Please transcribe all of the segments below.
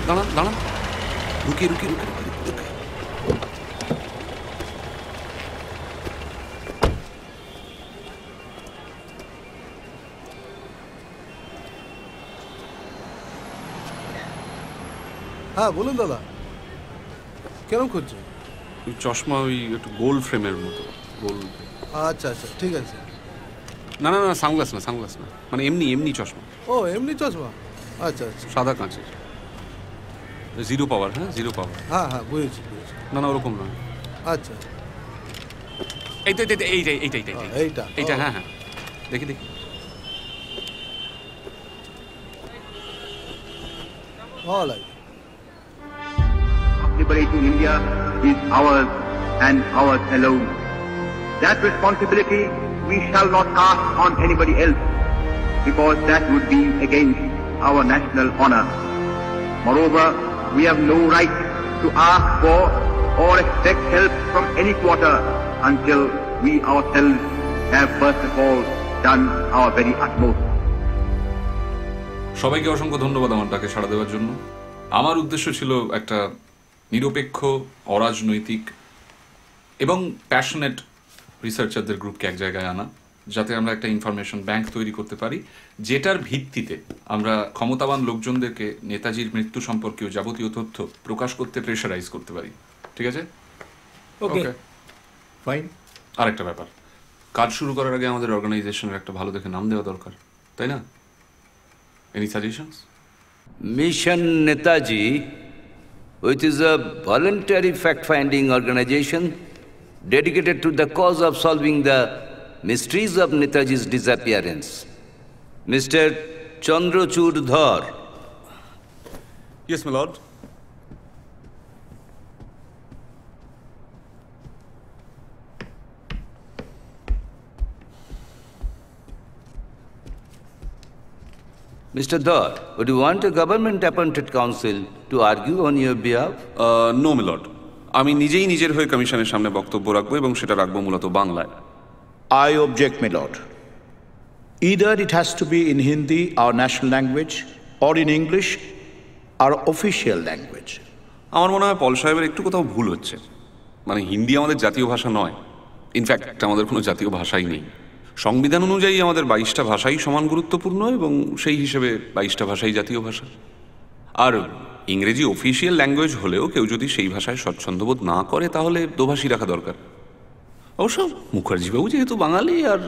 দাঁড়ান দাঁড়ান, রুকিয়ে রুকিয়ে রুকিয়ে। হ্যাঁ বলুন দাদা, কেরম খুঁজছেন? চশমা ওই একটু গোল ফ্রেমের মতো, গোল। আচ্ছা আচ্ছা, ঠিক আছে। না না না, সানগ্লাস না, সানগ্লাস না, মানে এমনি এমনি চশমা। ও এমনি চশমা, আচ্ছা আচ্ছা। সাদা কাঁচের, জিরো পাওয়ার। হ্যাঁ জিরো পাওয়ার। হ্যাঁ হ্যাঁ, বুঝেছি বুঝেছি। না না, ওরকম নয়। আচ্ছা, এইটা এইটা এইটা এইটা এইটা এইটা এইটা, হ্যাঁ হ্যাঁ, দেখি দেখি। ভালো। Liberating India is ours and ours alone. That responsibility we shall not cast on anybody else, because that would be against our national honor. Moreover, we have no right to ask for or expect help from any quarter until we ourselves have first of all done our very utmost. সবাইকে অসংখ্য ধন্যবাদ আমার ডাকে সাড়া দেওয়ার জন্য। আমার উদ্দেশ্য ছিল একটা নিরপেক্ষ, অরাজনৈতিক এবং প্যাশনেট রিসার্চারদের গ্রুপকে এক জায়গায় আনা, যাতে আমরা একটা ইনফরমেশন ব্যাংক তৈরি করতে পারি, যেটার ভিত্তিতে আমরা ক্ষমতাবান লোকজনদেরকে নেতাজির মৃত্যু সম্পর্কেও যাবতীয় তথ্য প্রকাশ করতে প্রেশারাইজ করতে পারি। ঠিক আছে? Okay fine. আরেকটা ব্যাপার, কাজ শুরু করার আগে আমাদের অর্গানাইজেশনের একটা ভালো দেখে নাম দেওয়া দরকার, তাই না? Any suggestions? Mission Netaji, which is a voluntary fact-finding organization dedicated to the cause of solving the mysteries of Netaji's disappearance. Mr. Chandrachud Dhar. Yes, my lord. Mr. Dhar, would you want a government-appointed counsel to argue on your behalf? No, my lord. আমি নিজেই নিজের হয়ে কমিশনের সামনে বক্তব্য রাখবো এবং সেটা রাখবো মূলত বাংলায়। I object, my lord. Either it has to be in Hindi, our national language, or in English, our official language. আমার মনে হয় পল সাহেবের একটু কোথাও ভুল হচ্ছে। মানে হিন্দি আমাদের জাতীয় ভাষা নয়, ইনফ্যাক্ট আমাদের কোনো জাতীয় ভাষাই নেই। সংবিধান অনুযায়ী আমাদের 22টা ভাষাই সমান গুরুত্বপূর্ণ এবং সেই হিসেবে 22টা ভাষাই জাতীয় ভাষা। আর ইংরেজি অফিসিয়াল ল্যাঙ্গুয়েজ হলেও কেউ যদি সেই ভাষায় স্বচ্ছন্দবোধ না করে তাহলে দোভাষী রাখা দরকার। অবশ্য মুখার্জিবাবু যেহেতু বাঙালি, আর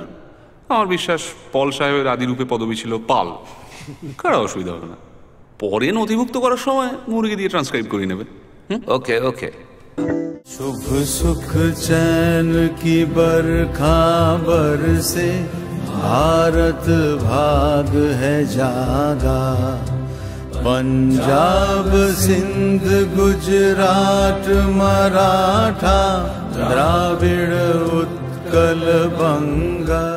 আমার বিশ্বাস পল সাহেবের আদিরূপে পদবী ছিল পাল, কারো অসুবিধা হবে না। পরে নথিভুক্ত করার সময় মুরগি দিয়ে ট্রান্সক্রাইব করে নেবে। ওকে ওকে। शुभ सुख चैन की बरखा बरसे, भारत भाग है जागा। पंजाब सिंध गुजरात मराठा, द्राविड़ उत्कल बंगा।